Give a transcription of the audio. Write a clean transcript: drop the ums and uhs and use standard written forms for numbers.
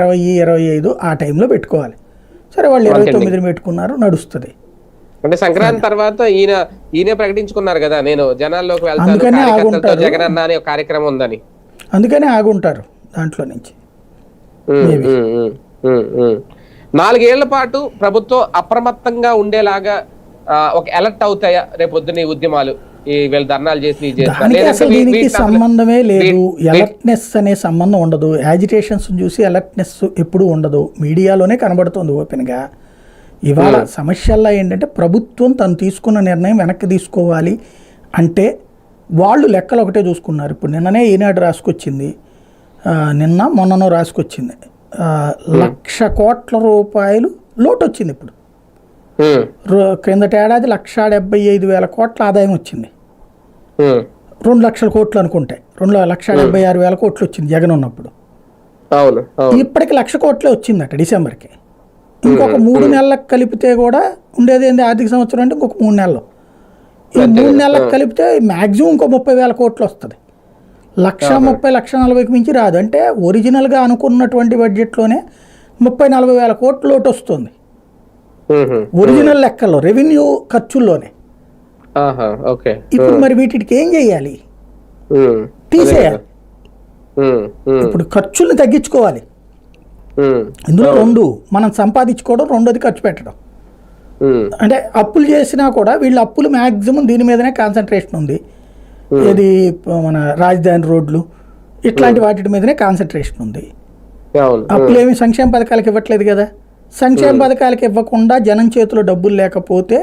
20-25 ఆ టైంలో పెట్టుకోవాలి. సరే వాళ్ళు 29 పెట్టుకున్నారు, నడుస్తుంది. అంటే సంక్రాంతి తర్వాత ఈయన ప్రకటించుకున్నారు కదా, నేను జనాల్లోకి వెళ్తాను, అందుకనే కార్యకర్తలతో ఆగుంటారు. జగనన్న అనే ఒక కార్యక్రమం ఉందని. అందుకనే ఆగుంటారు దాంట్లో నుంచి. 4 ఏళ్ల పాటు ప్రభుత్వం అప్రమత్తంగా ఉండేలాగా ఒక అలర్ట్ అవుతాయా రేపొద్దున ఈ ఉద్యమాలు, వీళ్ళు ధర్నాలు చేసి దానికి అసలు దీనికి సంబంధమే లేదు. అలర్ట్నెస్ అనే సంబంధం ఉండదు. యాజిటేషన్స్ చూసి అలర్ట్నెస్ ఎప్పుడు ఉండదు. మీడియాలోనే కనబడుతుంది ఓపెన్గా. ఇవాళ సమస్యల్లో ఏంటంటే ప్రభుత్వం తను తీసుకున్న నిర్ణయం వెనక్కి తీసుకోవాలి అంటే వాళ్ళు లెక్కలు ఒకటే చూసుకున్నారు. ఇప్పుడు నిన్ననే ఈనాడు రాసుకొచ్చింది, నిన్న మొన్ననో రాసుకొచ్చింది, 1,00,000 కోట్ల రూపాయలు లోటు వచ్చింది. ఇప్పుడు క్రిందటి ఏడాది 1,75,000 కోట్ల ఆదాయం వచ్చింది. 2 లక్షల కోట్లు అనుకుంటే 1,76,000 కోట్లు వచ్చింది జగన్ ఉన్నప్పుడు. ఇప్పటికి 1,00,000 కోట్లే వచ్చిందట డిసెంబర్కి. ఇంకొక 3 నెలలకు కలిపితే కూడా ఉండేది ఏంది ఆర్థిక సంవత్సరం అంటే ఇంకొక 3 నెలలు. ఈ 3 నెలలకు కలిపితే మ్యాక్సిమం ఇంకో 30,000 కోట్లు వస్తుంది. 1,30,000 1,40,000కి మించి రాదు. అంటే ఒరిజినల్గా అనుకున్నటువంటి బడ్జెట్లోనే 30,000-40,000 కోట్లు లోటు వస్తుంది ఒరిజినల్ లెక్కల్లో, రెవెన్యూ ఖర్చుల్లోనే. ఇప్పుడు మరి వీటికి ఏం చేయాలి? తీసేయాలి. ఇప్పుడు ఖర్చుల్ని తగ్గించుకోవాలి. ఇందులో 2 మనం సంపాదించుకోవడం, 2వది ఖర్చు పెట్టడం. అంటే అప్పులు చేసినా కూడా వీళ్ళు అప్పులు మ్యాక్సిమం దీని మీదనే కాన్సన్ట్రేషన్ ఉంది. ఇది మన రాజధాని రోడ్లు ఇట్లాంటి వాటి మీదనే కాన్సన్ట్రేషన్ ఉంది. అప్పులు ఏమి సంక్షేమ పథకాలకు ఇవ్వట్లేదు కదా. సంక్షేమ పథకాలకు ఇవ్వకుండా జనం చేతిలో డబ్బులు లేకపోతే